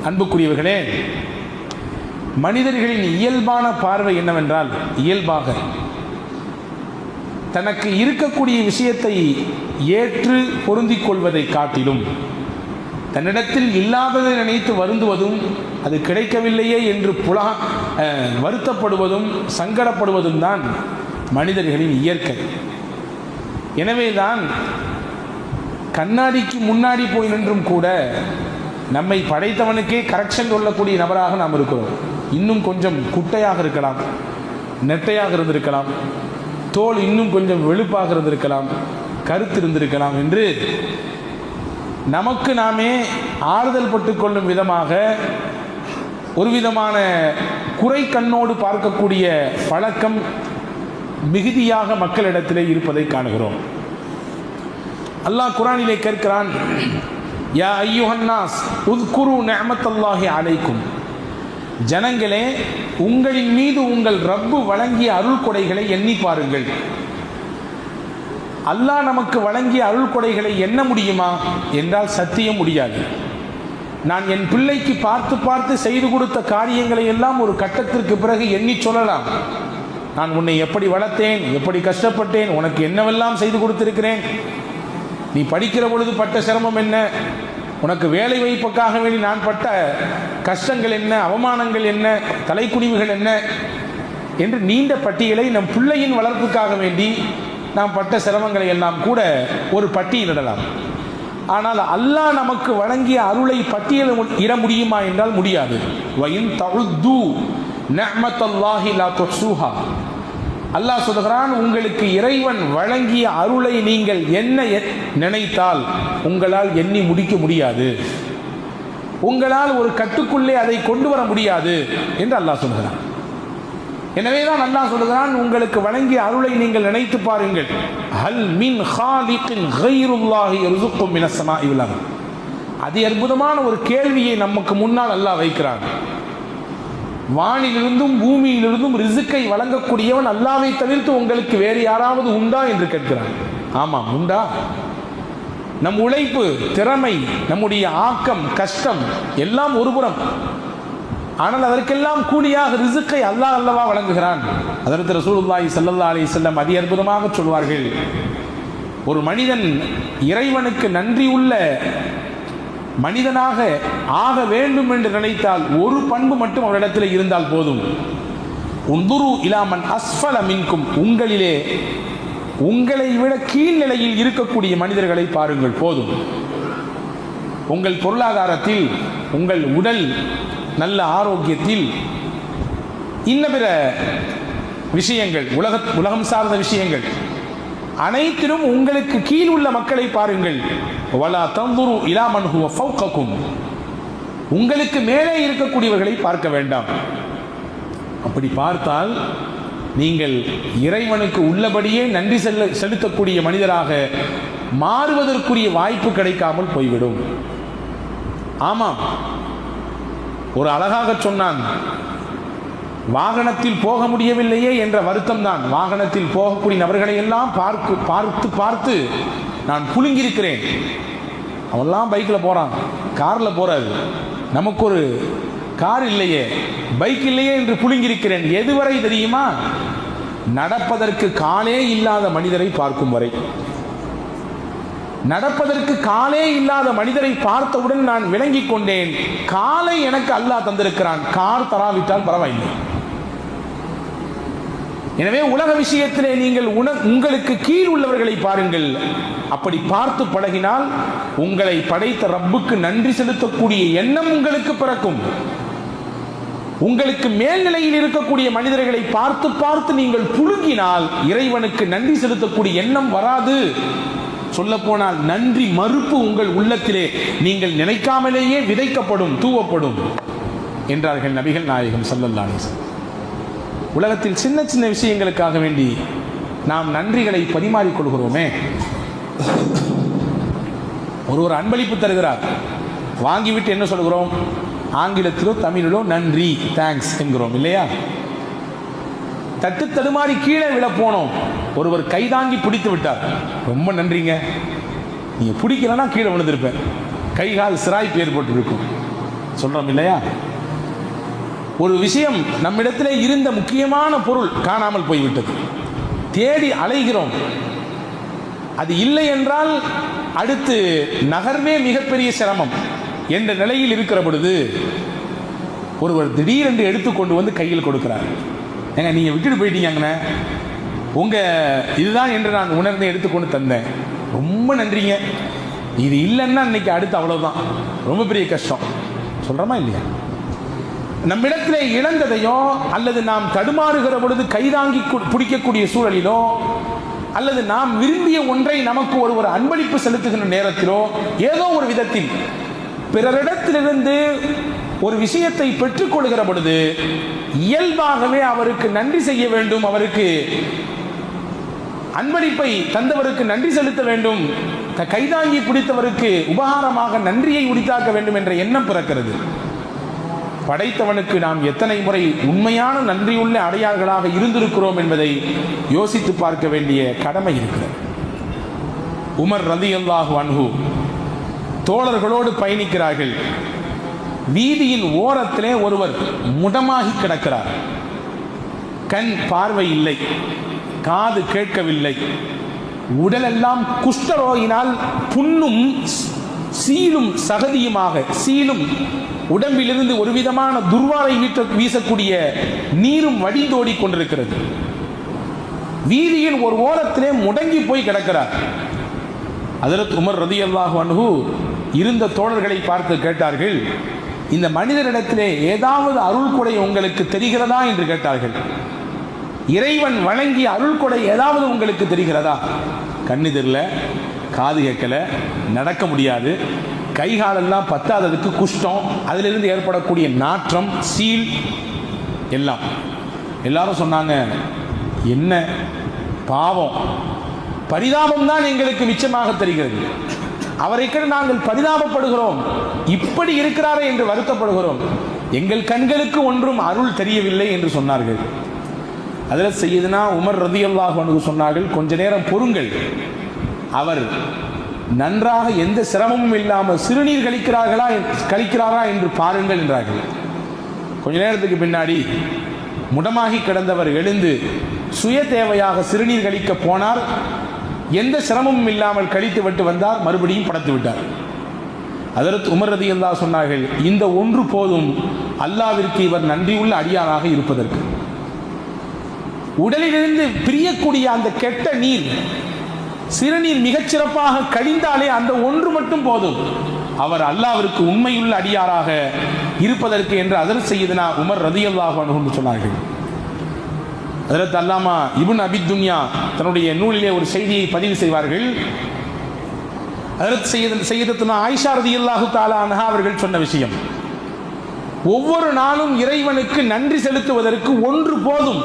அன்புக்குரியவர்களே, மனிதர்களின் இயல்பான பார்வை என்னவென்றால், இயல்பாக தனக்கு இருக்கக்கூடிய விஷயத்தை ஏற்று பொருந்திக் கொள்வதை காட்டிலும் தன்னிடத்தில் இல்லாததை நினைத்து வருந்துவதும், அது கிடைக்கவில்லையே என்று வருத்தப்படுவதும் சங்கடப்படுவதும் தான் மனிதர்களின் இயற்கை. எனவேதான் கண்ணாடிக்கு முன்னாடி போய் நின்றும் கூட நம்மை படைத்தவனுக்கே கரெக்ஷன் கொள்ளக்கூடிய நபராக நாம் இருக்கிறோம். இன்னும் கொஞ்சம் குட்டையாக இருக்கலாம், நெட்டையாக இருந்திருக்கலாம், தோல் இன்னும் கொஞ்சம் வெளுப்பாக இருந்திருக்கலாம், கருத்து இருந்திருக்கலாம் என்று நமக்கு நாமே ஆறுதல் பட்டுக்கொள்ளும் விதமாக ஒரு விதமான குறை கண்ணோடு பார்க்கக்கூடிய பழக்கம் மிகுதியாக மக்களிடத்திலே இருப்பதை காணுகிறோம். அல்லாஹ் குர்ஆனிலே கேட்கிறான், யா அய்யுஹன்னாஸ் உத்குரு நிஅமத்தல்லாஹி அலைக்கும், ஜனங்களே உங்களின் மீது உங்கள் ரப்பு வழங்கிய அருள் கொடைகளை எண்ணி பாருங்கள். அல்லாஹ் நமக்கு வழங்கிய அருள் கொடைகளை எண்ண முடியுமா என்றால் சத்தியம் முடியாது. நான் என் பிள்ளைக்கு பார்த்து பார்த்து செய்து கொடுத்த காரியங்களை எல்லாம் ஒரு கட்டத்திற்கு பிறகு எண்ணி சொல்லலாம். நான் உன்னை எப்படி வளர்த்தேன், எப்படி கஷ்டப்பட்டேன், உனக்கு என்னவெல்லாம் செய்து கொடுத்திருக்கிறேன், நீ படிக்கிற பொழுது பட்ட சிரமம் என்ன, உனக்கு வேலை வாய்ப்புக்காக வேண்டி நான் பட்ட கஷ்டங்கள் என்ன, அவமானங்கள் என்ன, தலைக்குனிவுகள் என்ன என்று நீண்ட பட்டியலை நம் பிள்ளையின் வளர்ப்புக்காக வேண்டி நாம் பட்ட சிரமங்களை எல்லாம் கூட ஒரு பட்டியலிடலாம். ஆனால் அல்லாஹ் நமக்கு வழங்கிய அருளை பட்டியலிட முடியுமா என்றால் முடியாது. வயின் தஉது நிஅமத்தல்லாஹி லா துஹ்ஸூஹா, அல்லாஹ் சொல்கிறான், உங்களுக்கு இறைவன் வழங்கிய அருளை நீங்கள் என்ன நினைத்தால் உங்களால் எண்ணி முடிக்க முடியாது, உங்களால் ஒரு கட்டுக்குள்ளே அதை கொண்டு வர முடியாது என்று அல்லாஹ் சொல்கிறான். எனவேதான் அல்லாஹ் சொல்கிறான், உங்களுக்கு வழங்கிய அருளை நீங்கள் நினைத்து பாருங்கள். ஹல் மின் ஹாலிகின் கைருல்லாஹி யர்ஸுக்கும் மினஸ் ஸமாஇ வல் அர்த். அதி அற்புதமான ஒரு கேள்வியை நமக்கு முன்னால் அல்லாஹ் வைக்கிறான். வானிலிருந்தும் பூமியிலிருந்தும் ரிசுக்கை வழங்கக்கூடியவன் அல்லாஹ்வை தவிர்த்து உங்களுக்கு வேறு யாராவது உண்டா என்று கேட்கிறான். ஆமாம், உண்டா? நம் உழைப்பு, திறமை, நம்முடைய ஆக்கம், கஷ்டம் எல்லாம் ஒருபுறம், ஆனால் அதற்கெல்லாம் கூலியாக ரிசுக்கை அல்லாஹ் அல்லவா வழங்குகிறான். அதற்கு ரசூலுல்லாஹி ஸல்லல்லாஹு அலைஹி வஸல்லம் அதி அற்புதமாக சொல்வார்கள், ஒரு மனிதன் இறைவனுக்கு நன்றி உள்ள மனிதனாக ஆக வேண்டும் என்று நினைத்தால் ஒரு பண்பு மட்டும் அவரிடத்தில் இருந்தால் போதும். உந்துரு இலாமன் அஸ்ஃபல மின்கும், உங்களிலே உங்களை விட கீழ்நிலையில் இருக்கக்கூடிய மனிதர்களை பாருங்கள் போதும். உங்கள் பொருளாதாரத்தில், உங்கள் உடல் நல்ல ஆரோக்கியத்தில், இன்ன பிற விஷயங்கள், உலகம் சார்ந்த விஷயங்கள் அனைத்திலும் உங்களுக்கு கீழ் உள்ள மக்களை பாருங்கள். வலா தந்துரு இலா மன் ஹுவ ஃபௌககும், உங்களுக்கு மேலே இருக்கக்கூடியவர்களை பார்க்க வேண்டாம். அப்படி பார்த்தால் நீங்கள் இறைவனுக்கு உள்ளபடியே நன்றி செலுத்தக்கூடிய மனிதராக மாறுவதற்குரிய வாய்ப்பு கிடைக்காமல் போய்விடும். ஆமாம், ஒரு அழகாக சொன்னான், வாகனத்தில் போக முடியவில்லையே என்ற வருத்தம் தான். வாகனத்தில் போகக்கூடிய நபர்களை எல்லாம் பார்த்து பார்த்து நான் புழுங்கியிருக்கிறேன். அவெல்லாம் பைக்கில் போகிறான், காரில் போகிறாரு, நமக்கு ஒரு கார் இல்லையே, பைக் இல்லையே என்று புழுங்கியிருக்கிறேன். எதுவரை தெரியுமா? நடப்பதற்கு காலே இல்லாத மனிதரை பார்க்கும் வரை. நடப்பதற்கு காலே இல்லாத மனிதரை பார்த்தவுடன் நான் விளங்கிக் கொண்டேன், காலை எனக்கு அல்லாஹ் தந்திருக்கிறான், கார் தராவிட்டால் பரவாயில்லை. எனவே உலக விஷயத்திலே நீங்கள் உங்களுக்கு கீழ் உள்ளவர்களை பாருங்கள். அப்படி பார்த்து பழகினால் உங்களை படைத்த ரப்புக்கு நன்றி செலுத்தக்கூடிய எண்ணம் உங்களுக்கு பிறக்கும். உங்களுக்கு மேல்நிலையில் இருக்கக்கூடிய மனிதர்களை பார்த்து பார்த்து நீங்கள் புழுங்கினால் இறைவனுக்கு நன்றி செலுத்தக்கூடிய எண்ணம் வராது. சொல்லப்போனால் நன்றி மறுப்பு உங்கள் உள்ளத்திலே நீங்கள் நினைக்காமலேயே விதைக்கப்படும், தூவப்படும் என்றார்கள் நபிகள் நாயகம் ஸல்லல்லாஹு அலைஹி வஸல்லம். உலகத்தில் சின்ன சின்ன விஷயங்களுக்காக வேண்டி நாம் நன்றிகளை பரிமாறிக்கொள்கிறோமே. ஒரு அன்பளிப்பு தருகிறார், வாங்கிவிட்டு என்ன சொல்கிறோம்? ஆங்கிலத்திலோ தமிழிலோ நன்றி, தேங்க்ஸ் என்கிறோம் இல்லையா? தட்டு தடுமாறி கீழே விழ போனோம், ஒருவர் கைதாங்கி பிடித்து விட்டார், ரொம்ப நன்றிங்க, நீங்க பிடிக்கலன்னா கீழே விழுந்திருப்பேன், கைகால் சிராய்ப்பு ஏற்பட்டு இருக்கும். சொல்றோம் இல்லையா? ஒரு விஷயம் நம்மிடத்திலே இருந்த முக்கியமான பொருள் காணாமல் போய்விட்டது, தேடி அலைகிறோம். அது இல்லை என்றால் அடுத்து நகர்வே மிகப்பெரிய சிரமம் என்ற நிலையில் இருக்கிற பொழுது ஒருவர் திடீரென்று எடுத்துக்கொண்டு வந்து கையில் கொடுக்கிறார். ஏங்க நீங்கள் விட்டுட்டு போயிட்டீங்கண்ணே, உங்கள் இதுதான் என்று நான் உணர்ந்து எடுத்துக்கொண்டு தந்தேன், ரொம்ப நன்றிங்க. இது இல்லைன்னா இன்னைக்கு அடுத்து அவ்வளோதான், ரொம்ப பெரிய கஷ்டம். சொல்கிறோமா இல்லையா? நம்மிடத்திலே இழந்ததையோ அல்லது நாம் தடுமாறுகிற பொழுது கைதாங்கி பிடிக்கக்கூடிய சூழலிலோ அல்லது நாம் விரும்பிய ஒன்றை நமக்கு ஒருவர் அன்பளிப்பு செலுத்துகின்ற நேரத்திலோ ஏதோ ஒரு விதத்தில் பிறரிடத்திலிருந்து ஒரு விஷயத்தை பெற்றுக்கொள்கிற பொழுது இயல்பாகவே அவருக்கு நன்றி செய்ய வேண்டும், அவருக்கு அன்பளிப்பை தந்தவருக்கு நன்றி செலுத்த வேண்டும், கைதாங்கி பிடித்தவருக்கு உபகாரமாக நன்றியை உரித்தாக்க வேண்டும் என்ற எண்ணம் பிறக்கிறது. படைத்தவனுக்கு நாம் எத்தனை முறை உண்மையான நன்றியுள்ள அடையார்களாக இருந்திருக்கிறோம் என்பதை யோசித்து பார்க்க வேண்டிய கடமை இருக்கிறது. உமர் ரலியல்லாஹு அன்ஹு தோழர்களோடு பயணிக்கிறார்கள். வீதியின் ஓரத்திலே ஒருவர் முடமாகி கிடக்கிறார். கண் பார்வை இல்லை, காது கேட்கவில்லை, உடலெல்லாம் குஷ்டரோகினால் புண்ணும் சீலும் சகதியுமாக, சீலும் உடம்பிலிருந்து ஒரு விதமான துர்வாரை வீசக்கூடிய நீரும் வடிந்தோடி கொண்டிருக்கிறது. வீதியின் ஒரு ஓரத்திலே முடங்கி போய் கிடக்கிறார். ஹஜ்ரத் உமர் ரலியல்லாஹு அன்ஹு இருந்த தோழர்களை பார்த்து கேட்டார்கள், இந்த மனிதரிடத்திலே ஏதாவது அருள் கொடை உங்களுக்கு தெரிகிறதா என்று கேட்டார்கள். இறைவன் வழங்கிய அருள் கொடை ஏதாவது உங்களுக்கு தெரிகிறதா? கண்ணு தெரியல, காது கேட்கல, நடக்க முடியாது, கைகாலெல்லாம் பத்தாததுக்கு குஷ்டம், அதிலிருந்து ஏற்படக்கூடிய நாற்றம், சீல் எல்லாம். எல்லாரும் சொன்னாங்க, என்ன பாவம், பரிதாபம் தான் எங்களுக்கு மிச்சமாக தெரிகிறது, அவரை நாங்கள் பரிதாபப்படுகிறோம், இப்படி இருக்கிறாரே என்று வருத்தப்படுகிறோம், எங்கள் கண்களுக்கு ஒன்றும் அருள் தெரியவில்லை என்று சொன்னார்கள். ஹஜ்ரத் சய்யிதுனா உமர் ரலியல்லாஹு அன்ஹு சொன்னார்கள், கொஞ்ச நேரம் பொறுங்கள், அவர் நன்றாக எந்த சிரமமும் இல்லாமல் சிறுநீர் கழிக்கிறாரா என்று பாருங்கள் என்றார்கள். கொஞ்ச நேரத்துக்கு பின்னாடி முடமாகி கிடந்தவர் எழுந்து சுய தேவையாக சிறுநீர் கழிக்க போனார். எந்த சிரமமும் இல்லாமல் கழித்து விட்டு வந்தார், மறுபடியும் படுத்து விட்டார். ஹஜ்ரத் உமர் ரலியல்லாஹு சொன்னார்கள், இந்த ஒன்று போதும் அல்லாஹ்விற்கு இவர் நன்றியுள்ள அடியாராக இருப்பதற்கு. உடலிலிருந்து பிரியக்கூடிய அந்த கெட்ட நீர், சிறுநீர் மிகச்சிறப்பாக கழிந்தாலே அந்த ஒன்று மட்டும் போதும் அவர் அல்லாஹ்விற்கு உண்மையுள்ள அடியாராக இருப்பதற்கு என்று ஹஜ்ரத் சய்யிதுனா உமர் ரலியல்லாஹு அன்ஹு சொன்னார்கள். ஹஜ்ரத் அல்லாமா இப்னு அபி துன்யா தன்னுடைய நூலிலே ஒரு செய்தியை பதிவு செய்வார்கள். ஹஜ்ரத் சய்யிதத்துனா ஆயிஷா ரலியல்லாஹு தஆலா அன்ஹா அவர்கள் சொன்ன விஷயம், ஒவ்வொரு நாளும் இறைவனுக்கு நன்றி செலுத்துவதற்கு ஒன்று போதும்.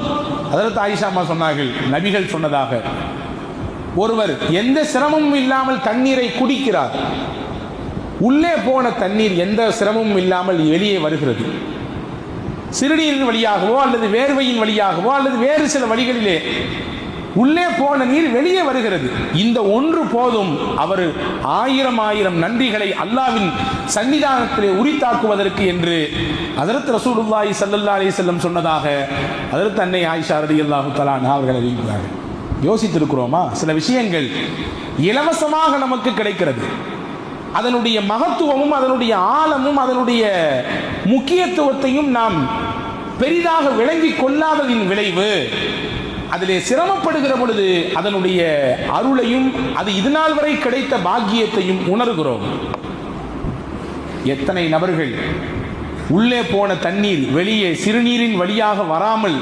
ஹஜ்ரத் ஆயிஷா அம்மா சொன்னார்கள், நபிகள் சொன்னதாக, ஒருவர் எந்த சிரமமும் இல்லாமல் தண்ணீரை குடிக்கிறார், உள்ளே போன தண்ணீர் எந்த சிரமமும் இல்லாமல் வெளியே வருகிறது. சிறுநீரின் வழியாகவோ அல்லது வேர்வையின் வழியாகவோ அல்லது வேறு சில வழிகளிலே உள்ளே போன நீர் வெளியே வருகிறது. இந்த ஒன்று போதும் அவர் ஆயிரம் நன்றிகளை அல்லாஹ்வின் சன்னிதானத்திலே உரித்தாக்குவதற்கு என்று ஹஜ்ரத் ரசூலுல்லாஹி ஸல்லல்லாஹு அலைஹி வஸல்லம் சொன்னதாக ஹஜ்ரத் அன்னை ஆயிஷா ரலியல்லாஹு தஆலா அன்ஹா அவர்கள் அறிவிக்கிறார்கள். யோசித்திருக்கிறோமா? சில விஷயங்கள் இலவசமாக நமக்கு கிடைக்கிறது, அதனுடைய மகத்துவமும் அதனுடைய ஆழமும் அதனுடைய முக்கியத்துவத்தையும் நாம் பெரிதாக விளங்கி கொள்ளாததின் விளைவு, அதிலே சிரமப்படுகிற பொழுது அதனுடைய அருளையும் அது இதுநாள் வரை கிடைத்த பாக்கியத்தையும் உணர்கிறோம். எத்தனை நபர்கள் உள்ளே போன தண்ணீர் வெளியே சிறுநீரின் வழியாக வராமல்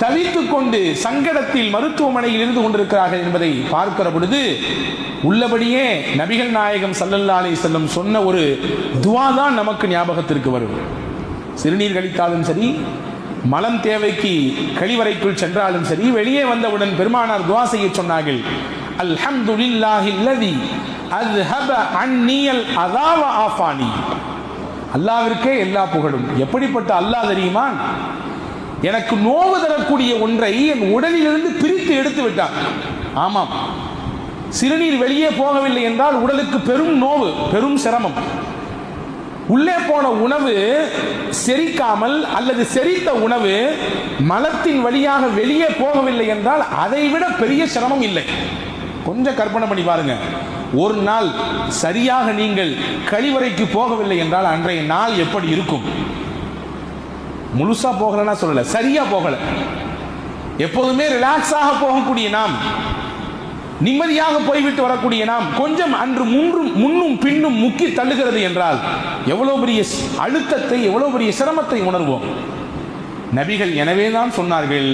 தவித்துக் கொண்டு சங்கடத்தில் மருத்துவமனையில் இருந்து கொண்டிருக்கிறார்கள் என்பதை பார்க்கிற பொழுது உள்ளபடியே நபிகள் நாயகம் ஸல்லல்லாஹு அலைஹி வஸல்லம் சொன்ன ஒரு துஆ தான் நமக்கு ஞாபகத்திற்கு வரும். சிறுநீர் கழித்தாலும் சரி, மலம் தேவைக்கு கழிவறைக்குள் சென்றாலும் சரி, வெளியே வந்தவுடன் பெருமானார் துஆ செய்ய சொன்னார்கள், அல்ஹம்துலில்லாஹில்லதி அஸ்ஹப அன்னியல் அதா வ ஆஃபானி. அல்லாஹ்விற்கே எல்லா புகழும். எப்படிப்பட்ட அல்லாஹ் தெரியுமா? எனக்கு நோவு தரக்கூடிய ஒன்றை என் உடலிலிருந்து பிரித்து எடுத்து விட்டார். ஆமாம், சிறுநீர் வெளியே போகவில்லை என்றால் உடலுக்கு பெரும் நோவு, பெரும் சிரமம். உள்ளே போன உணவு செரிக்காமல் அல்லது செரித்த உணவு மலத்தின் வழியாக வெளியே போகவில்லை என்றால் அதை விட பெரிய சிரமம் இல்லை. கொஞ்சம் கற்பனை பண்ணி பாருங்க. ஒரு நாள் சரியாக நீங்கள் கழிவறைக்கு போகவில்லை என்றால் அன்றைய நாள் எப்படி இருக்கும்? முழுசா போகலன்னா சொல்லல, சரியா போகல. எப்போதுமே ரிலாக்ஸாக போகக்கூடிய நாம், நிம்மதியாக போய்விட்டு வரக்கூடிய நாம், கொஞ்சம் அன்று முன்னும் பின்னும் முக்கி தள்ளுகிறது என்றால் எவ்வளவு பெரிய அழுத்தத்தை, எவ்வளவு பெரிய சிரமத்தை உணர்வோம். நபிகள் எனவே தான் சொன்னார்கள்,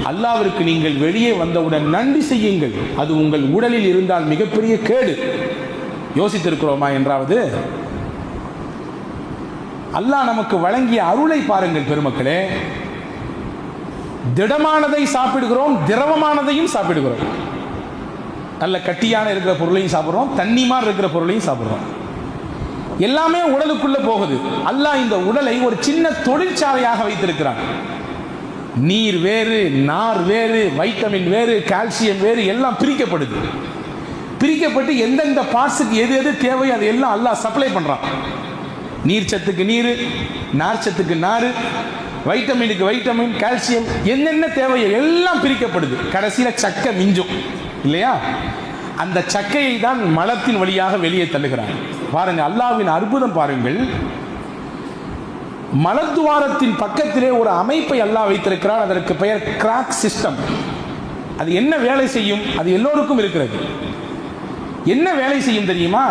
அல்லாஹ்விற்கு நீங்கள் வெளியே வந்தவுடன் நன்றி செய்யுங்கள், அது உங்கள் உடலில் இருந்தால் மிகப்பெரிய கேடு. யோசித்திருக்கிறோமா என்றாவது? அல்லாஹ் நமக்கு வழங்கிய அருளை பாருங்கள் பெருமக்களே. திடமானதை சாப்பிடுகிறோம், திரவமானதையும் சாப்பிடுகிறோம். நல்ல கட்டியான இருக்கிற பொருளையும் சாப்பிடுறோம், தண்ணி மாதிரி இருக்கிற பொருளையும் சாப்பிடுறோம். எல்லாமே உடலுக்குள்ள போகுது. அல்லாஹ் இந்த உடலை ஒரு சின்ன தொழிற்சாலையாக வைத்திருக்கிறான். நீர் வேறு, நார் வேறு, வைட்டமின் வேறு, கால்சியம் வேறு, எல்லாம் பிரிக்கப்படுது. பிரிக்கப்பட்டு எந்தெந்த பார்ட்ஸுக்கு எது எது தேவை அது எல்லாம் அல்லாஹ் சப்ளை பண்றான். நீர் சத்துக்கு நீர், நார் சத்துக்கு நார், வைட்டமினுக்கு வைட்டமின், கால்சியம், என்னென்ன தேவையோ எல்லாம் பிரிக்கப்படுது. கடைசியில் சக்கை மிஞ்சும் இல்லையா? அந்த சக்கையை தான் மலத்தின் வழியாக வெளியே தள்ளுகிறார். பாருங்க, அல்லாஹ்வின் அற்புதம் பாருங்கள். மலத்துவாரத்தின் பக்கத்திலே ஒரு அமைப்பை அல்லாஹ் வைத்திருக்கிறார். அதற்கு பெயர் கிராக் சிஸ்டம். அது என்ன வேலை செய்யும்? அது எல்லோருக்கும் இருக்கிறது. என்ன வேலை செய்யும் தெரியுமா?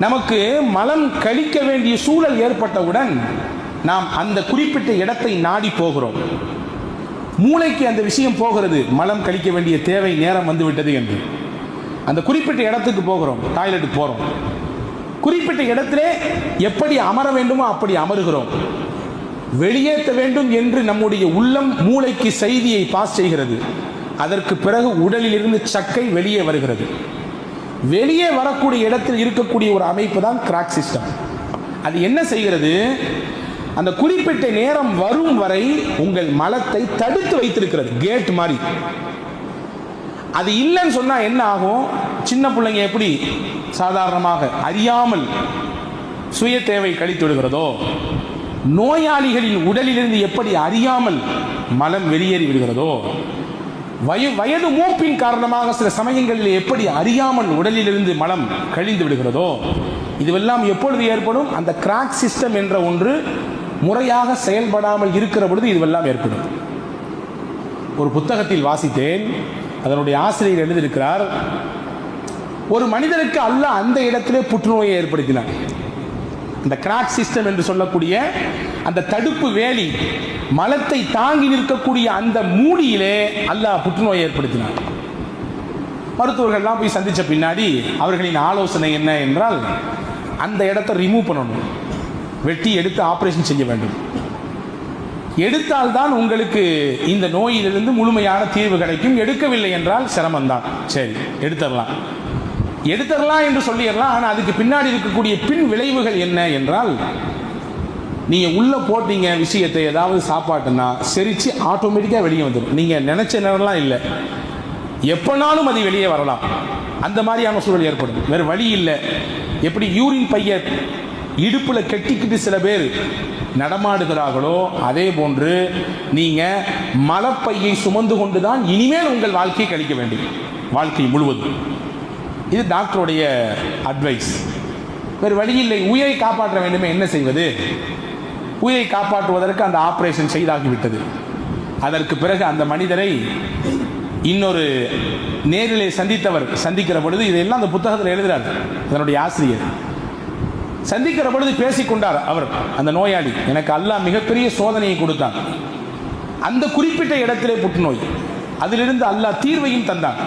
நமக்கு மலம் கழிக்க வேண்டிய சூழல் ஏற்பட்டவுடன் நாம் அந்த குறிப்பிட்ட இடத்தை நாடி போகிறோம். மூளைக்கு அந்த விஷயம் போகிறது, மலம் கழிக்க வேண்டிய தேவை நேரம் வந்துவிட்டது என்று. அந்த குறிப்பிட்ட இடத்துக்கு போகிறோம், டாய்லெட்டுக்கு போகிறோம். குறிப்பிட்ட இடத்திலே எப்படி அமர வேண்டுமோ அப்படி அமருகிறோம். வெளியேற்ற வேண்டும் என்று நம்முடைய உள்ளம் மூளைக்கு செய்தியை பாஸ் செய்கிறது. அதற்கு பிறகு உடலில் இருந்து சக்கை வெளியே வருகிறது. வெளியே வரக்கூடிய இடத்தில் இருக்கக்கூடிய ஒரு அமைப்பு தான் கிராக் சிஸ்டம். அது என்ன செய்கிறது? அந்த குறிப்பிட்ட நேரம் வரும் வரை உங்கள் மலத்தை தடுத்து வைத்திருக்கிறது, கேட் மாதிரி. அது இல்லைன்னு சொன்னா என்ன ஆகும்? சின்ன பிள்ளைங்க எப்படி சாதாரணமாக அறியாமல் சுய தேவை கழித்து விடுகிறதோ, நோயாளிகளின் உடலிலிருந்து எப்படி அறியாமல் மலம் வெளியேறி விடுகிறதோ, வயது மூப்பின் காரணமாக சில சமயங்களில் எப்படி அறியாமல் உடலிலிருந்து மலம் கழிந்து விடுகிறதோ, இதுவெல்லாம் எப்பொழுது ஏற்படும்? அந்த கிராக் சிஸ்டம் என்ற ஒன்று முறையாக செயல்படாமல் இருக்கிற பொழுது இதுவெல்லாம் ஏற்படும். ஒரு புத்தகத்தில் வாசித்தேன், அதனுடைய ஆசிரியர் எழுதியிருக்கிறார், ஒரு மனிதனுக்கு அல்லாஹ் அந்த இடத்திலே புற்றுநோயை ஏற்படுத்தினார். அந்த கிராக் சிஸ்டம் என்று சொல்லக்கூடிய அந்த தடுப்பு வேலி, மலத்தை தாங்கி நிற்கக்கூடிய அந்த மூடியிலே அல்லாஹ் புற்றுநோயை ஏற்படுத்தினார். மருத்துவர்கள்லாம் போய் சந்தித்த பின்னாடி அவர்களின் ஆலோசனை என்ன என்றால், அந்த இடத்தை ரிமூவ் பண்ணணும், வெட்டி எடுத்து ஆபரேஷன் செய்ய வேண்டும். எடுத்தால்தான் உங்களுக்கு இந்த நோயிலிருந்து முழுமையான தீர்வு கிடைக்கும். எடுக்கவில்லை என்றால் சிரமம்தான். சரி, எடுத்துடலாம் என்று சொல்லிடலாம். ஆனால் அதுக்கு பின்னாடி இருக்கக்கூடிய பின் விளைவுகள் என்ன என்றால், நீங்கள் உள்ளே போட்டீங்க விஷயத்தை, ஏதாவது சாப்பாட்டுன்னா செரித்து ஆட்டோமேட்டிக்காக வெளியே வந்துடும். நீங்கள் நினச்ச நேரம்லாம் இல்லை, எப்போனாலும் அது வெளியே வரலாம். அந்த மாதிரியான சூழல் ஏற்படும். வேறு வழி இல்லை. எப்படி யூரின் பைய இடுப்பில் கெட்டிக்கிட்டு சில பேர் நடமாடுகிறார்களோ, அதே போன்று நீங்கள் மலப்பையை சுமந்து கொண்டு தான் இனிமேல் உங்கள் வாழ்க்கையை கழிக்க வேண்டும், வாழ்க்கை முழுவதும். இது டாக்டருடைய அட்வைஸ். வேறு வழி இல்லை. உயிரை காப்பாற்ற வேண்டுமே, என்ன செய்வது? உயிரை காப்பாற்றுவதற்கு அந்த ஆபரேஷன் செய்தாகிவிட்டது. அதற்கு பிறகு அந்த மனிதரை இன்னொரு நேரிலே சந்திக்கிற பொழுது, இதெல்லாம் அந்த புத்தகத்தில் எழுதுகிறார் அதனுடைய ஆசிரியர். சந்திக்கிற பொழுது பேசிக்கொண்டார் அவர், அந்த நோயாளி, எனக்கு அல்லாஹ் மிகப்பெரிய சோதனையை கொடுத்தான், அந்த குறிப்பிட்ட இடத்திலே புற்றுநோய், அதிலிருந்து அல்லாஹ் தீர்வையும் தந்தான்,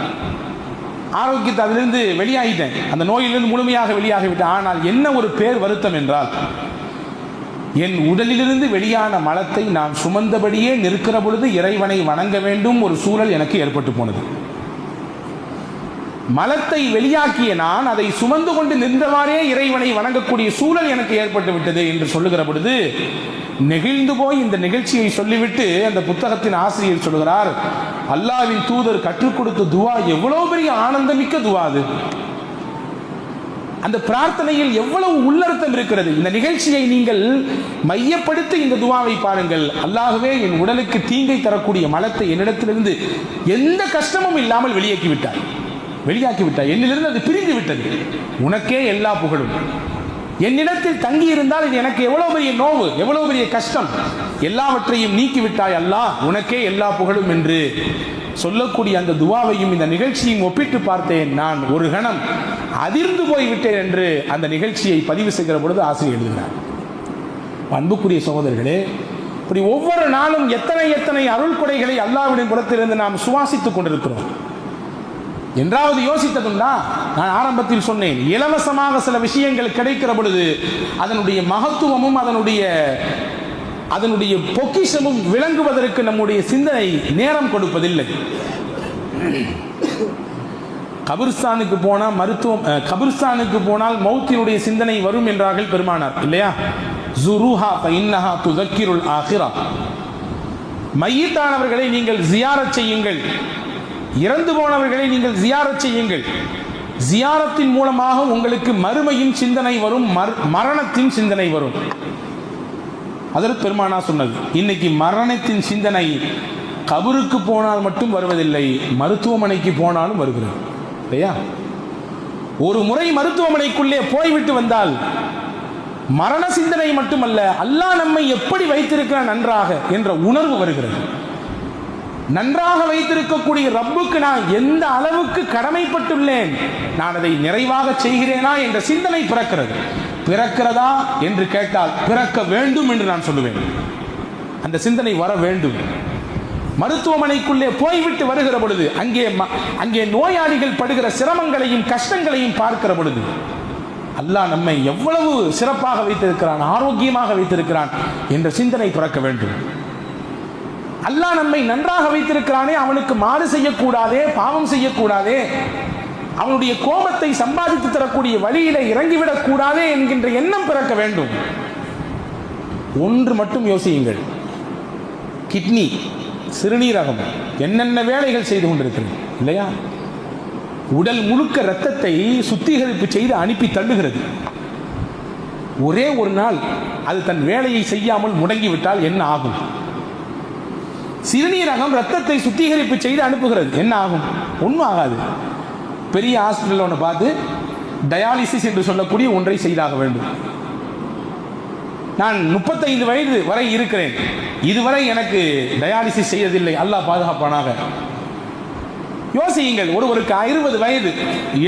ஆரோக்கியத்தை அதிலிருந்து வெளியாகிட்டேன், அந்த நோயிலிருந்து முழுமையாக வெளியாகிவிட்டேன். ஆனால் என்ன ஒரு பேர் வருத்தம் என்றால், என் உடலிலிருந்து வெளியான மலத்தை நான் சுமந்தபடியே நிற்கிற பொழுது இறைவனை வணங்க வேண்டும் ஒரு சூழல் எனக்கு ஏற்பட்டு போனது. மலத்தை வெளியாக்கிய நான் அதை சுமந்து கொண்டு நின்றவாறே இறைவனை வணங்கக்கூடிய சூழல் எனக்கு ஏற்பட்டு விட்டது என்று சொல்லுகிற பொழுது நெகிழ்ந்து போய் இந்த நிகழ்ச்சியை சொல்லிவிட்டு அந்த புத்தகத்தின் ஆசிரியர் சொல்கிறார், அல்லாஹ்வின் தூதர் கற்றுக் கொடுத்த துவா எவ்வளவு பெரிய ஆனந்தமிக்க துவா அது. அந்த பிரார்த்தனையில் எவ்வளவு உள்ளர்த்தம் இருக்கிறது. இந்த நிகழ்ச்சியை நீங்கள் மையப்படுத்தி இந்த துவாவை பாருங்கள். அல்லாஹ்வே, என் உடலுக்கு தீங்கை தரக்கூடிய மலத்தை என்னிடத்திலிருந்து எந்த கஷ்டமும் இல்லாமல் வெளியாக்கி விட்டாய், என்னிலிருந்து அது பிரிந்து விட்டது. உனக்கே எல்லா புகழும். என்னிடத்தில் தங்கி இருந்தால் இது எனக்கு எவ்வளவு பெரிய நோவு, எவ்வளவு பெரிய கஷ்டம், எல்லாவற்றையும் நீக்கிவிட்டாய் அல்லாஹ், உனக்கே எல்லா புகழும் என்று சொல்லக்கூடிய அந்த துவாவையும் இந்த நிகழ்ச்சியும் ஒப்பிட்டு பார்த்தேன். நான் ஒரு கணம் அதிர்ந்து போய்விட்டேன் என்று அந்த நிகழ்ச்சியை பதிவு செய்கிற பொழுது ஆசிரியர் எழுதுகிறார். அன்புக்குரிய சகோதரர்களே, இப்படி ஒவ்வொரு நாளும் எத்தனை எத்தனை அருள் கொடைகளை அல்லாஹ்வின் புறத்திலிருந்து நாம் சுவாசித்துக் கொண்டிருக்கிறோம். என்றாவது யோசித்ததுண்டா? நான் ஆரம்பத்தில் சொன்னேன், இலவசமாக சில விஷயங்கள் கிடைக்கிற பொழுது அதனுடைய மகத்துவமும் அதனுடைய பொக்கிஷமும் விளங்குவதற்கு நம்முடைய சிந்தனை நேரம் கொடுப்பதில்லை. கபிர்ஸ்தானுக்கு போனால் கபிர்ஸ்தானுக்கு போனால் மௌத்தினுடைய சிந்தனை வரும் என்றார்கள் பெருமானார், இல்லையா? ஸுரூஹா ஃபஇன்னஹா துதக்கிருல் ஆகிரா. மையித்தானவர்களை நீங்கள் ஜியாரத் செய்யுங்கள், இறந்து போனவர்களை நீங்கள் ஜியாரத் செய்யுங்கள். ஜியாரத்தின் மூலமாக உங்களுக்கு மறுமையின் சிந்தனை வரும், மரணத்தின் சிந்தனை வரும். அதற்கு பெருமானா சொன்னது. இன்னைக்கு மரணத்தின் சிந்தனை கபருக்கு போனால் மட்டும் வருவதில்லை, மருத்துவமனைக்கு போனாலும் வருகிறது, இல்லையா? ஒரு முறை மருத்துவமனைக்குள்ளே போய்விட்டு வந்தால் மரண சிந்தனை மட்டுமல்ல, அல்லாஹ் நம்மை எப்படி வைத்திருக்கிறான் நன்றாக என்ற உணர்வு வருகிறது. நன்றாக வைத்திருக்கக்கூடிய ரப்புக்கு நான் எந்த அளவுக்கு கடமைப்பட்டுள்ளேன், நான் அதை நிறைவாக செய்கிறேனா என்ற சிந்தனை பிறக்கிறது. பிறக்கிறதா என்று கேட்டால் பிறக்க வேண்டும் என்று நான் சொல்லுவேன். அந்த சிந்தனை வர வேண்டும். மருத்துவமனைக்குள்ளே போய்விட்டு வருகிற பொழுது அங்கே நோயாளிகள் படுகிற சிரமங்களையும் கஷ்டங்களையும் பார்க்கிற பொழுது அல்லாஹ் நம்மை எவ்வளவு சிறப்பாக வைத்திருக்கிறான், ஆரோக்கியமாக வைத்திருக்கிறான் என்ற சிந்தனை பிறக்க வேண்டும். அல்லாஹ் நம்மை நன்றாக வைத்திருக்கிறானே, அவனுக்கு மாறு செய்யக்கூடாதே, பாவம் செய்யக்கூடாதே, அவனுடைய கோபத்தை சம்பாதித்து தரக்கூடிய வழியில இறங்கிவிடக் கூடாதே என்கின்ற எண்ணம் பிறக்க வேண்டும். ஒன்று மட்டும் யோசியுங்கள், கிட்னி, சிறுநீரகம் என்னென்ன வேலைகள் செய்து கொண்டிருக்கிறது, இல்லையா? உடல் முழுக்க இரத்தத்தை சுத்திகரிப்பு செய்து அனுப்பி தள்ளுகிறது. ஒரே ஒரு நாள் அது தன் வேலையை செய்யாமல் முடங்கிவிட்டால் என்ன ஆகும்? சிறுநீரகம் ரத்தத்தை சுத்திகரிப்பு செய்து அனுப்புகிறது, என்ன ஆகும்? ஒன்றும் ஆகாது. பெரிய ஹாஸ்பிட்டல் ஒன்று பார்த்து டயாலிசிஸ் என்று சொல்லக்கூடிய ஒன்றை செய்தாக வேண்டும். நான் 35 வயது வரை இருக்கிறேன், இதுவரை எனக்கு டயாலிசிஸ் செய்யதில்லை, அல்லாஹ் பாதுகாப்பானாக. யோசியுங்கள், ஒருவருக்கு 60 வயது,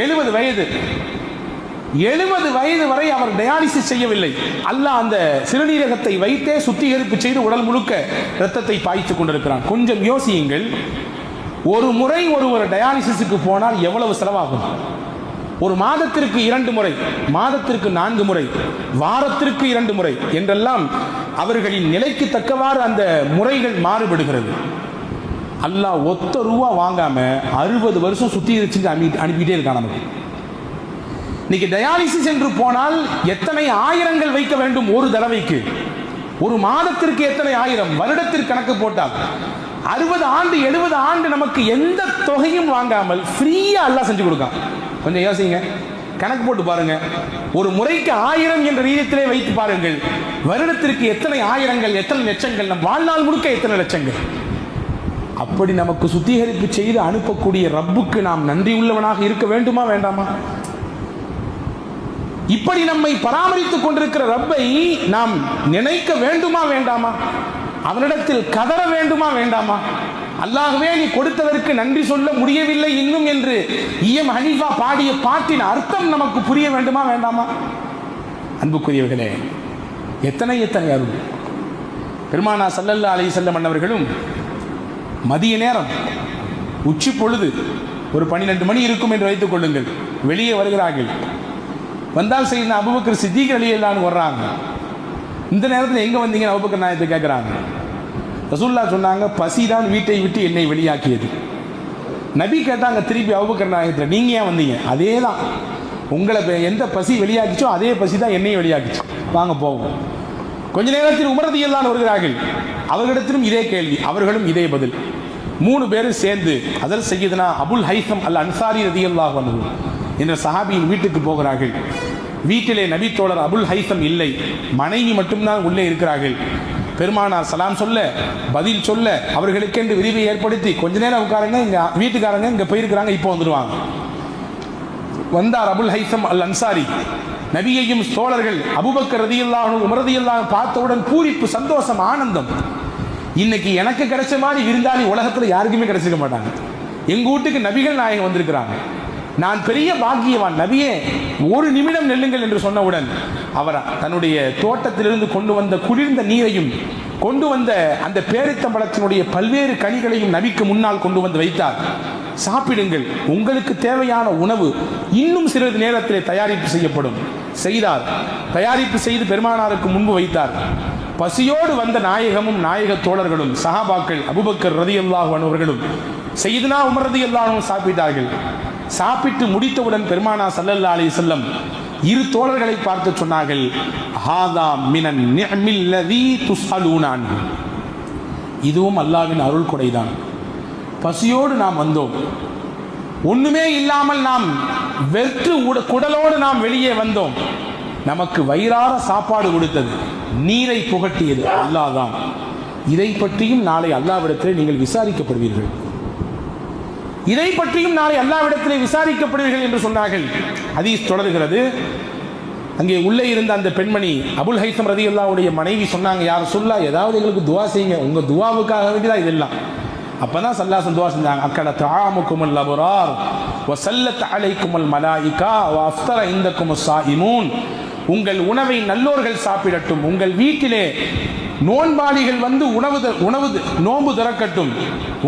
70 வயது, 70 வயது வரை அவர் டயாலிசிஸ் செய்யவில்லை. அல்லாஹ் அந்த சிறுநீரகத்தை வைத்தே சுத்திகரிப்பு செய்து உடல் முழுக்க இரத்தத்தை பாய்ச்சிக் கொண்டிருக்கிறான். கொஞ்சம் யோசியுங்கள், ஒரு முறை ஒருவர் டயாலிசிஸுக்கு போனால் எவ்வளவு செலவாகும்? ஒரு மாதத்திற்கு 2 முறை, மாதத்திற்கு 4 முறை, வாரத்திற்கு 2 முறை என்றெல்லாம் அவர்களின் நிலைக்கு தக்கவாறு அந்த முறைகள் மாறுபடுகிறது. அல்லாஹ் ஒத்த ரூபா வாங்காம 60 வருஷம் சுத்திகரிச்சு அனுப்பிட்டே இருக்கான் நமக்கு. இன்னைக்கு டயாலிசிஸ் என்று போனால் எத்தனை ஆயிரங்கள் வைக்க வேண்டும் ஒரு தடவைக்கு? ஒரு மாதத்திற்கு எத்தனை ஆயிரம், வருடத்திற்கு கணக்கு போட்டால் 60 ஆண்டு 70 ஆண்டு நமக்கு எந்த தொகையும் வாங்காமல் ஃப்ரீயா அல்லாஹ் செஞ்சு கொடுக்கான். கொஞ்சம் யோசிங்க, கணக்கு போட்டு பாருங்க. ஒரு முறைக்கு 1000 என்ற ரீதியிலே வைத்து பாருங்கள், வருடத்திற்கு எத்தனை ஆயிரங்கள், எத்தனை லட்சங்கள், நம் வாழ்நாள் முழுக்க எத்தனை லட்சங்கள். அப்படி நமக்கு சுத்திகரிப்பு செய்து அனுப்பக்கூடிய ரப்புக்கு நாம் நன்றி உள்ளவனாக இருக்க வேண்டுமா வேண்டாமா? இப்படி நம்மை பராமரித்துக் கொண்டிருக்கிற ரப்பை நாம் நினைக்க வேண்டுமா வேண்டாமா? அவனிடத்தில் கதற வேண்டுமா வேண்டாமா? அல்லாஹ்வே, நீ கொடுத்ததற்கு நன்றி சொல்ல முடியவில்லை இன்னும் என்று இஎம் ஹனீஃபா பாடிய பாட்டின் அர்த்தம் நமக்கு புரிய வேண்டுமா வேண்டாமா? அன்புக்குரியவர்களே, எத்தனை எத்தனை அருள். பெருமானா ஸல்லல்லாஹு அலைஹி வஸல்லம் அன்னவர்களும் மதிய நேரம் உச்சி பொழுது ஒரு 12 மணி இருக்கும் என்று வைத்துக் கொள்ளுங்கள், வெளியே வருகிறார்கள். வந்தால் செய்த அபூபக்கர் சித்தீக் ரலியல்லாஹு அன்ஹு வர்றாங்க. இந்த நேரத்தில் எங்கே வந்தீங்கன்னு அபூபக்கர் நாயகத்தை கேட்குறாங்க. ரசூலுல்லாஹ் சொன்னாங்க, பசிதான் வீட்டை விட்டு என்னை வெளியாக்கியது. நபி கேட்டாங்க திருப்பி அபூபக்கர் நாயகத்தில், நீங்கள் ஏன் வந்தீங்க? அதே தான், உங்களை எந்த பசி வெளியாக்கிச்சோ அதே பசி தான் என்னையும் வெளியாக்கிச்சு, வாங்க போவோம். கொஞ்ச நேரத்தில் உமர் ரலியல்லாஹு அன்ஹு வருகிறார்கள். அவர்களிடத்திலும் இதே கேள்வி, அவர்களும் இதே பதில். 3 பேரும் சேர்ந்து அதல் சையதுனா அபுல் ஹைசம் அல் அன்சாரி ரலியல்லாஹு அன்ஹு என்ற சஹாபியின் வீட்டுக்கு போகிறார்கள். வீட்டிலே நபி தோழர் அபுல் ஹைசம் இல்லை, மனைவி மட்டும்தான் உள்ளே இருக்கிறார்கள். பெருமானார் சலாம் சொல்ல பதில் சொல்ல அவர்களுக்கென்று விரிவை ஏற்படுத்தி கொஞ்ச நேரம் உட்காருங்க, இங்க வீட்டுக்காரங்க இங்க போயிருக்கிறாங்க, இப்போ வந்துடுவாங்க. வந்தார் அபுல் ஹைசம் அல் அன்சாரி. நபியையும் தோழர்கள் அபூபக்கர் ரலியல்லாஹு அன்ஹு உமர் ரலியல்லாஹு அன்ஹு பார்த்தவுடன் பூரிப்பு, சந்தோஷம், ஆனந்தம். இன்னைக்கு எனக்கு கிடைச்ச மாதிரி விருந்தாளி உலகத்தில் யாருக்குமே கிடைச்சிக்க மாட்டாங்க. எங்க வீட்டுக்கு நபிகள் நாயகம் வந்திருக்கிறாங்க, நான் பெரிய பாக்கியவான், நபியே ஒரு நிமிடம் நெல்லுங்கள் என்று சொன்னவுடன் அவர் தன்னுடைய தோட்டத்திலிருந்து கொண்டு வந்த குளிர்ந்த நீரையும் கொண்டு வந்த அந்த பேரித்தம்பழத்தினுடைய பல்வேறு கனிகளையும் நபிக்கு முன்னால் கொண்டு வந்து வைத்தார். சாப்பிடுங்கள், உங்களுக்கு தேவையான உணவு இன்னும் சிறிது நேரத்தில் தயாரிப்பு செய்யப்படும். செய்தார். தயாரிப்பு செய்து பெருமானாருக்கு முன்பு வைத்தார். பசியோடு வந்த நாயகமும் நாயக தோழர்களும் சஹாபாக்கள் அபூபக்கர் ரலியல்லாஹு அன்ஹு அவர்களும் சய்யிதுனா உமர் ரலியல்லாஹு அன்ஹு சாப்பிட்டார்கள். சாப்பிட்டு முடித்தவுடன் பெருமானார் ஸல்லல்லாஹு அலைஹி வஸல்லம் இரு தோழர்களை பார்த்து சொன்னார்கள், ஹாதா மினன் நிஅமில் லதீ துஸ்அலூன அன்ஹு. இதுவும் அல்லாஹ்வின் அருள் கொடைதான். பசியோடு நாம் வந்தோம், ஒண்ணுமே இல்லாமல் நாம் வெற்று குடலோடு நாம் வெளியே வந்தோம். நமக்கு வயிறார சாப்பாடு கொடுத்தது, நீரை புகட்டியது அல்லாஹ் தான். இதை பற்றியும் நாளை அல்லாஹ்விடத்தில் நீங்கள் விசாரிக்கப்படுவீர்கள், இதை பற்றியும் நாளை அல்லாஹ்விடத்தில் விசாரிக்கப்படுவீர்கள் என்று சொன்னார்கள். ஹதீஸ் தொடர்கிறது. அங்கே உள்ளே இருந்த அந்த பெண்மணி அபுல் ஹைசம் ரலியல்லாஹுடைய மனைவி சொன்னாங்க, யார் சொல்லா ஏதாவது எங்களுக்கு துவா செய்யுங்க, உங்க துவாவுக்காக வேண்டிதான் இதெல்லாம். அப்பதான் சல்லாசன் துவா செஞ்சாங்க, அக்கட தஆமுக்குமுல் அபரார் வஸல்லத் அலைக்குமுல் மலாயிகா வஅஃப்தர இந்தக்குமுஸ் ஸாயிமூன். உங்கள் உணவை நல்லோர்கள் சாப்பிடட்டும், உங்கள் வீட்டிலே நோன்பாளிகள் வந்து நோன்பு திறக்கட்டும்,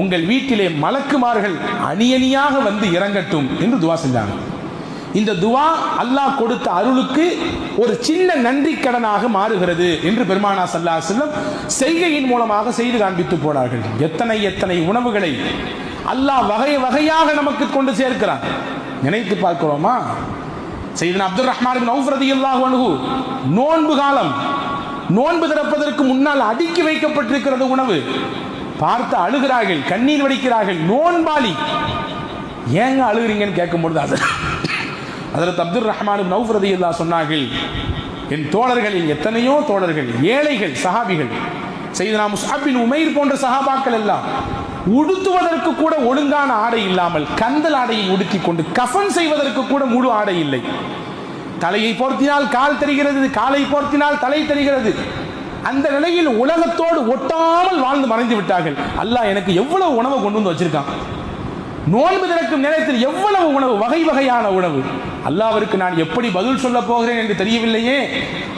உங்கள் வீட்டிலே மலக்குமார்கள் அணியணியாக வந்து இறங்கட்டும் என்று துவா செஞ்சாங்க. இந்த துவா அல்லாஹ் கொடுத்த அருளுக்கு ஒரு சின்ன நன்றி கடனாக மாறுகிறது என்று பெருமானார் ஸல்லல்லாஹு அலைஹி வஸல்லம் செய்கையின் மூலமாக செய்து காண்பித்து போனார்கள். எத்தனை எத்தனை உணவுகளை அல்லாஹ் வகை வகையாக நமக்கு கொண்டு சேர்க்கிறான். நினைத்து பார்க்கிறோமா? சையதுனா அப்துர் ரஹ்மான் இப்னு அவுஃப் ரலியல்லாஹு அன்ஹு நோன்பு காலம், நோன்பு திறப்பதற்கு முன்னால் அடுக்கி வைக்கப்பட்டிருக்கிறது உணவு. பார்த்து அழுகிறார்கள், கண்ணீர் வடிக்கிறார்கள். நோன்பாளி, ஏங்க அழுகிறீங்கன்னு கேட்கும்பொழுது ஹஜ்ரத் அப்துர் ரஹ்மான் இப்னு அவுஃப் ரலியல்லாஹு சொன்னார்கள், என் தோழர்களில் எத்தனையோ தோழர்கள் ஏழைகள் சஹாபிகள், சையதுனா முஸ்அப் பின் உமைர் போன்ற சஹாபாக்கள் எல்லாம் உடுத்துவதற்கு கூட ஒழுங்கான ஆடை இல்லாமல் கந்தல் ஆடையை உடுத்தி கொண்டு கஃபன் செய்வதற்கு கூட முழு ஆடை இல்லை. தலையை போர்த்தினால் கால் தெரிகிறது, காலை போர்த்தினால் தலை தெரிகிறது. அந்த நிலையில் உலகத்தோடு ஒட்டாமல் வாழ்ந்து மறைந்து விட்டார்கள். அல்லாஹ் எனக்கு எவ்வளவு உணவை கொண்டு வந்து வச்சிருக்கான். நோன்பு திறக்கும் நேரத்தில் எவ்வளவு உணவு, வகை வகையான உணவு. அல்லாஹ்விற்கு நான் எப்படி பதில் சொல்ல போகிறேன் என்று தெரியவில்லையே.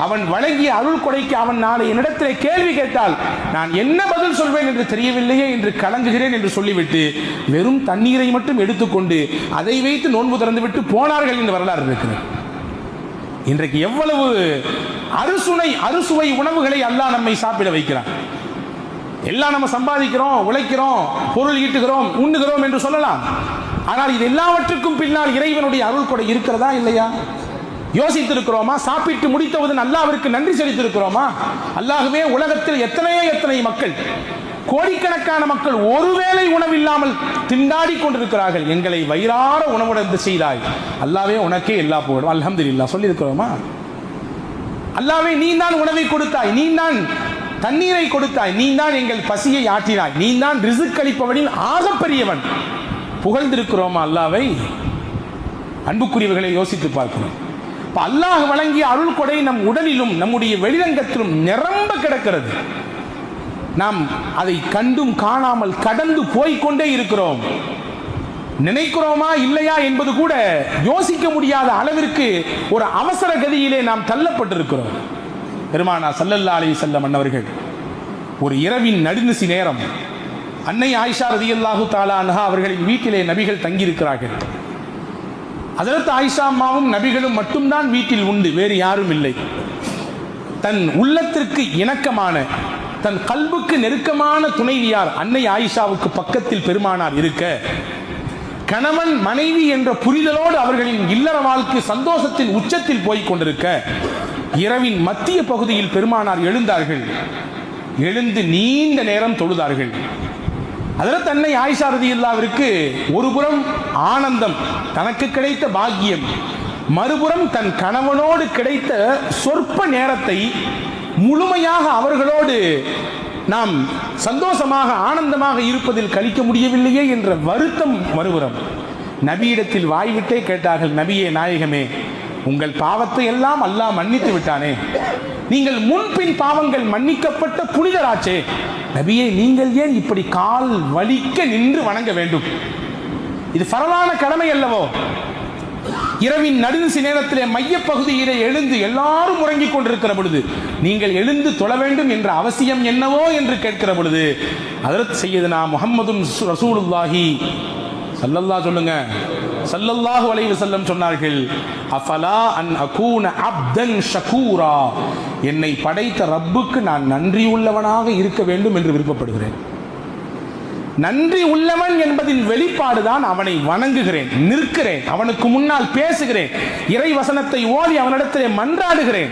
அவன் வழங்கிய அருள் கொடைக்கு அவன் நாளை என்னிடத்திலே கேள்வி கேட்டால் நான் என்ன பதில் சொல்வேன் என்று தெரியவில்லையே என்று கலங்குகிறேன் என்று சொல்லிவிட்டு வெறும் தண்ணீரை மட்டும் எடுத்துக்கொண்டு அதை வைத்து நோன்பு திறந்து விட்டு போனார்கள் என்று வரலாறு இருக்கிறது. இன்றைக்கு எவ்வளவு அறுசுவை உணவுகளை அல்லாஹ் நம்மை சாப்பிட வைக்கிறான். எல்லாம் நம்ம சம்பாதிக்கிறோம், உழைக்கிறோம், பொருள் ஈட்டுகிறோம், உண்ணுகிறோம் என்று சொல்லலாம். ஆனால் இது எல்லாவற்றுக்கும் பின்னால் இறைவனுடைய அருள் கொடை இருக்கிறதா இல்லையா? யோசித்திருக்கிறோமா? சாப்பிட்டு முடித்தவுடன் அல்லாஹ்விற்கு நன்றி செலுத்தியிருக்கிறோமா? அல்லாஹ்வே, உலகத்தில் எத்தனை மக்கள், கோடிக்கணக்கான மக்கள் ஒருவேளை உணவில்லாமல் திண்டாடி கொண்டிருக்கிறார்கள். எங்களை வயிறார உணவுடன் செய்தாய் அல்லாஹ்வே, உனக்கே எல்லா புகழும், அல்ஹம்துலில்லாஹ் சொல்லி இருக்கிறோமா? அல்லாஹ்வே, நீ தான் உணவை கொடுத்தாய், நீ தான் தண்ணீரை கொடுத்தாய், நீ தான் எங்கள் பசியை ஆற்றினாய், நீ தான் ரிஸ்க் அளிப்பவனில் ஆகப்பெரியவன். புகழ்ந்திருக்கிறோமா அல்லாஹ்வை? அன்புக்குரியவர்களை யோசித்து பார்க்கிறோம். அல்லாஹ் வழங்கிய அருள் கொடை நம் உடலிலும் நம்முடைய வெளிரங்கத்திலும் நிரம்ப கிடக்கிறது. நாம் அதை கண்டும் காணாமல் கடந்து போய்கொண்டே இருக்கிறோம். நினைக்கிறோமா இல்லையா என்பது கூட யோசிக்க முடியாத அளவிற்கு ஒரு அவசர கதியிலே நாம் தள்ளப்பட்டிருக்கிறோம். பெருமானார் ஸல்லல்லாஹு அலைஹி வஸல்லம் அன்னவர்கள் ஒரு இரவின் நடுநிசி நேரம் அன்னை ஆயிஷா ரலியல்லாஹு தஆலா அன்ஹா அவர்களின் வீட்டிலே நபிகள் தங்கியிருக்கிறார்கள். ஹஜ்ரத் ஆயிஷா அம்மாவும் நபிகளும் மட்டும்தான் வீட்டில் உண்டு, வேறு யாரும் இல்லை. தன் உள்ளத்திற்கு இணக்கமான, தன் கல்புக்கு நெருக்கமான துணைவியார் அன்னை ஆயிஷாவுக்கு பக்கத்தில் பெருமானார் இருக்க, கணவன் மனைவி என்ற புரிதலோடு அவர்களின் இல்லற வாழ்க்கை சந்தோஷத்தின் உச்சத்தில் போய்க் கொண்டிருக்க, இரவின் மத்திய பகுதியில் பெருமானார் எழுந்தார்கள். எழுந்து நீண்ட நேரம் தொழுதார்கள். ஹஜ்ரத் அன்னை ஆயிஷா ரலியல்லாஹுவிற்கு ஒருபுறம் ஆனந்தம், தனக்கு கிடைத்த பாக்கியம், மறுபுறம் தன் கணவனோடு கிடைத்த சொற்ப நேரத்தை முழுமையாக அவர்களோடு நாம் சந்தோஷமாக ஆனந்தமாக இருப்பதில் கழிக்க முடியவில்லையே என்ற வருத்தம் மறுபுறம். நபியிடத்தில் வாய்விட்டே கேட்டார்கள், நபியே நாயகமே, உங்கள் பாவத்தை எல்லாம் அல்லாஹ் மன்னித்து விட்டானே, நீங்கள் முன்பின் பாவங்கள் மன்னிக்கப்பட்ட புனிதராச்சே, நபியே நீங்கள் ஏன் இப்படி கால் வலிக்க நின்று வணங்க வேண்டும்? இது ஃபரலான கடமை அல்லவோ? இரவின் நடுநிசி நேரத்திலே மையப்பகுதியிலே எழுந்து எல்லாரும் உறங்கிக் கொண்டிருக்கிற பொழுது நீங்கள் எழுந்து தொழ வேண்டும் என்ற அவசியம் என்னவோ என்று கேட்கிற பொழுது ஹஜ்ரத் சையதுனா முஹம்மதுன் ரசூலுல்லாஹி ஸல்லல்லாஹு சொல்லுங்க ஸல்லல்லாஹு அலைஹி வஸல்லம் சொன்னார்கள், அஃபலா அன் அகூன அப்தன் ஷகூரா, என்னை படைத்த ரப்புக்கு நான் நன்றி உள்ளவனாக இருக்க வேண்டும் என்று விருப்பப்படுகிறேன். நன்றி உள்ளவன் என்பதின் வெளிப்பாடுதான் அவனை வணங்குகிறேன், நிற்கிறேன், அவனுக்கு முன்னால் பேசுகிறேன், இறை வசனத்தை ஓதி அவனிடத்திலே மன்றாடுகிறேன்.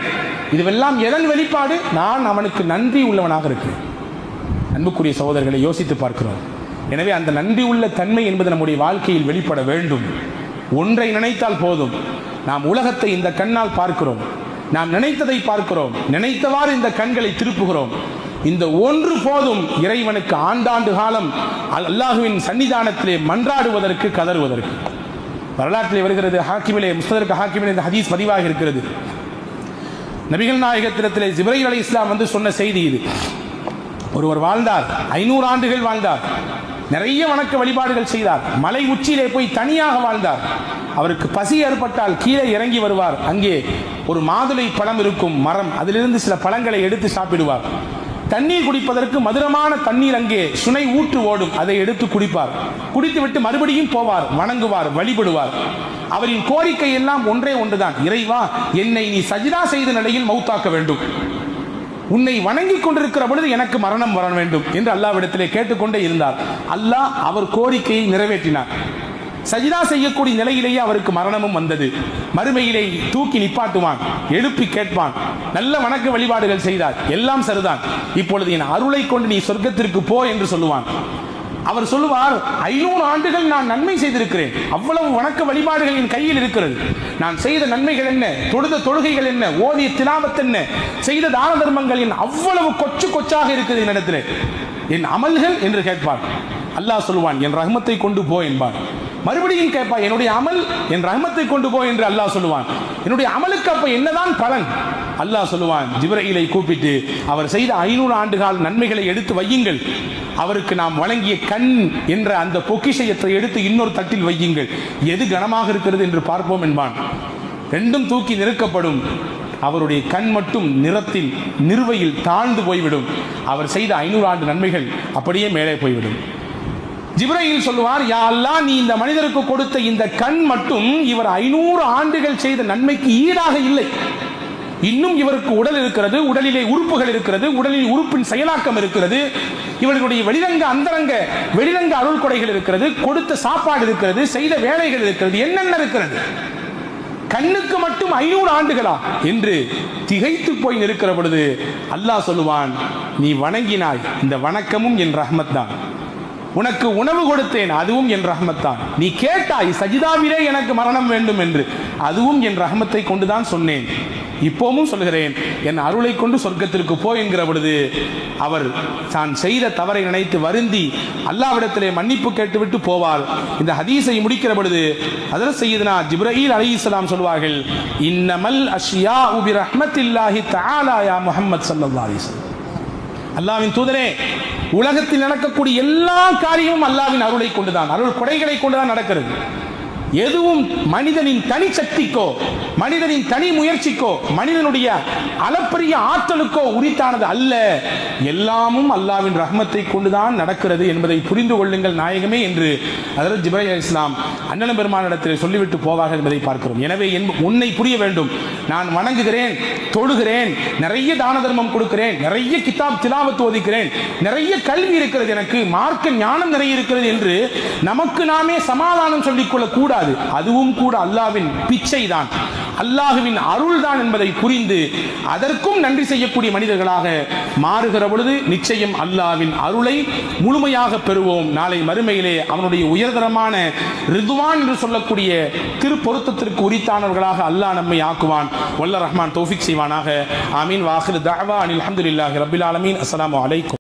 இதுவெல்லாம் எதன் வெளிப்பாடு? நான் அவனுக்கு நன்றி உள்ளவனாக இருக்கிறேன். அன்புக்குரிய சகோதரர்களை யோசித்து பார்க்கிறோம். எனவே அந்த நன்றி உள்ள தன்மை என்பது நம்முடைய வாழ்க்கையில் வெளிப்பட வேண்டும். ஒன்றை நினைத்தால் போதும். நாம் உலகத்தை இந்த கண்ணால் பார்க்கிறோம், நாம் நினைத்ததை பார்க்கிறோம், நினைத்தவாறு இந்த கண்களை திருப்புகிறோம். இந்த ஒன்று போதும் இறைவனுக்கு ஆண்டாண்டு காலம் அல்லாஹுவின் சன்னிதானத்திலே மன்றாடுவதற்கு, கதறுவதற்கு. வரலாற்றிலே வருகிறது, ஹாக்கிமிலே முஸ்ததர்க் ஹாக்கிமிலே இந்த ஹதீஸ் பதிவாக இருக்கிறது. நபிகள் நாயகத்திடத்திலே ஜிப்ரீல் அலைஹிஸ்ஸலாம் வந்து சொன்ன செய்தி இது. ஒருவர் வாழ்ந்தார், 500 ஆண்டுகள் வாழ்ந்தார், நிறைய வணக்க வழிபாடுகள் செய்தார், மலை உச்சியிலே போய் தனியாக வாழ்ந்தார். அவருக்கு பசி ஏற்பட்டால் கீழே இறங்கி வருவார், அங்கே ஒரு மாதுளை பழம் இருக்கும் மரம், அதிலிருந்து சில பழங்களை எடுத்து சாப்பிடுவார். தண்ணீர் குடிப்பதற்கு மதுரமான தண்ணீர் அங்கே சுனை ஊற்று ஓடும், அதை எடுத்து குடிப்பார். குடித்துவிட்டு மறுபடியும் போவார், வணங்குவார், வழிபடுவார். அவரின் கோரிக்கை எல்லாம் ஒன்றே ஒன்றுதான், இறைவா, என்னை நீ சஜிதா செய்த நிலையில் மௌத்தாக்க வேண்டும், உன்னை வணங்கிக் கொண்டிருக்கிற பொழுது எனக்கு மரணம் வர வேண்டும் என்று அல்லாஹ்விடத்திலே கேட்டுக்கொண்டே இருந்தார். அல்லாஹ் அவர் கோரிக்கையை நிறைவேற்றினார். சஜிதா செய்யக்கூடிய நிலையிலேயே அவருக்கு மரணமும் வந்தது. மறுமையிலே தூக்கி நிப்பாட்டுவான், எழுப்பி கேட்பான், நல்ல வணக்க வழிபாடுகள் செய்தார், எல்லாம் சரிதான், இப்பொழுது என் அருளை கொண்டு நீ சொர்க்கத்திற்கு போ என்று சொல்லுவான். அவர் சொல்லுவார், 500 ஆண்டுகள் நான் நன்மை செய்திருக்கிறேன், அவ்வளவு வணக்க வழிபாடுகள் என் கையில் இருக்கிறது, நான் செய்த நன்மைகள் என்ன, தொழுத தொழுகைகள் என்ன, ஓதிய திலாவத் என்ன, செய்த தான தர்மங்கள் என்ன, அவ்வளவு கொச்சு கொச்சாக இருக்குது என்னிடத்திலே, என் அமல்கள் என்று கேட்பார். அல்லாஹ் சொல்லுவான், என் ரஹ்மத்தை கொண்டு போ என்பான். மறுபடியும் கேட்பார், என்னுடைய அமல் என் ரஹ்மத்தை கொண்டு போ என்று அல்லாஹ் சொல்லுவான். என்னுடைய அமலுக்கு அப்ப என்னதான் பலன்? அல்லாஹ் சொல்லுவான், ஜிப்ரீலை கூப்பிட்டு அவர் செய்த 500 ஆண்டுகால நன்மைகளை எடுத்து வையுங்கள், அவருக்கு நாம் வழங்கிய கண் என்ற அந்த பொக்கிஷத்தை எடுத்து இன்னொரு தட்டில் வையுங்கள், எது கனமாக இருக்கிறது என்று பார்ப்போம் என்பான். ரெண்டும் தூக்கி நிறுக்கப்படும். அவருடைய கண் மட்டும் நிறத்தில் நிறுவையில் தாழ்ந்து போய்விடும். அவர் செய்த 500 ஆண்டு நன்மைகள் அப்படியே மேலே போய்விடும். ஜிப்ரீல் சொல்லுவார், யா அல்லாஹ், நீ இந்த மனிதருக்கு கொடுத்த இந்த கண் மட்டும் இவர் 500 ஆண்டுகள் செய்த நன்மைக்கு ஈடாக இல்லை. இன்னும் இவருக்கு உடல் இருக்கிறது, உடலிலே உறுப்புகள் இருக்கிறது, உடலில் உறுப்பின் செயலாக்கம் இருக்கிறது, இவர்களுடைய வெளிரங்க அந்தரங்க வெளிரங்க அருள் கொடைகள் இருக்கிறது, கொடுத்த சாப்பாடு இருக்கிறது, செய்த வேலைகள் இருக்கிறது, என்னென்ன இருக்கிறது, கண்ணுக்கு மட்டும் 500 ஆண்டுகளா என்று திகைத்து போய் நிற்கிற பொழுது அல்லாஹ் சொல்லுவான், நீ வணங்கினாய், இந்த வணக்கமும் என் ரஹ்மத் தான். உனக்கு உணவு கொடுத்தேன், அதுவும் என் ரஹ்மத் தான். நீ கேட்டாய் சஜிதாவிலே எனக்கு மரணம் வேண்டும் என்று, அதுவும் என் ரஹ்மத்தை கொண்டுதான் சொன்னேன். இப்போவும் சொல்கிறேன், என் அருளை கொண்டு சொர்க்கத்திற்கு போ என்கிற பொழுது அவர் தான் செய்த தவறை நினைத்து வருந்தி அல்லாஹ்விடத்திலே மன்னிப்பு கேட்டுவிட்டு போவார். இந்த ஹதீஸை முடிக்கிற பொழுது ஹஜ்ரத் சய்யிதுனா ஜிப்ரீல் அலைஹிஸ்ஸலாம் சொல்வார்கள், இன்னமல் அஷ்யாஉ பிரஹ்மத்தில்லாஹி தஆலா யா முஹம்மத் ஸல்லல்லாஹு அலைஹி வஸல்லம். அல்லாஹ்வின் தூதரே, உலகத்தில் நடக்கக்கூடிய எல்லா காரியமும் அல்லாஹ்வின் அருளை கொண்டுதான், அருள் கொடைகளை கொண்டுதான் நடக்கிறது. எதுவும் மனிதனின் தனி சக்திக்கோ, மனிதனின் தனி முயற்சிக்கோ, மனிதனுடைய அளப்பரிய ஆற்றலுக்கோ உரித்தானது அல்ல. எல்லாமும் அல்லாஹ்வின் ரஹ்மத்தை கொண்டுதான் நடக்கிறது என்பதை புரிந்து கொள்ளுங்கள் நாயகமே என்று ஹஜ்ரத் ஜிப்ரீல் அலைஹிஸ்ஸலாம் அண்ணன் பெருமானிடத்தில் சொல்லிவிட்டு போவார்கள் என்பதை பார்க்கிறோம். எனவே உன்னை புரிய வேண்டும், நான் வணங்குகிறேன், தொழுகிறேன், நிறைய தான தர்மம் கொடுக்கிறேன், நிறைய கிதாப் திலாவத் ஓதிக்கிறேன், நிறைய கல்வி இருக்கிறது, எனக்கு மார்க்க ஞானம் நிறைய இருக்கிறது என்று நமக்கு நாமே சமாதானம் சொல்லிக்கொள்ள கூடாது. அதுவும் கூட அல்லாஹ்வின் பிச்சை தான். அல்லாஹுவின் அருள் தான் என்பதை புரிந்து அதற்கும் நன்றி செய்யக்கூடிய மனிதர்களாக மாறுகிற பொழுது நிச்சயம் அல்லாஹ்வின் அருளை முழுமையாக பெறுவோம். நாளை மறுமையிலே அவனுடைய உயர்தரமான ரிதுவான் என்று சொல்லக்கூடிய திருப்பொருத்தத்திற்கு உரித்தானவர்களாக அல்லாஹ் நம்மை ஆக்குவான். வல்ல ரஹ்மான் தௌஃபீக் செய்வானாக. ஆமீன். வாஹிரு தஅவா அனில் ஹம்துலில்லாஹி ரப்பில் ஆலமீன். அஸ்ஸலாமு அலைக்கும்.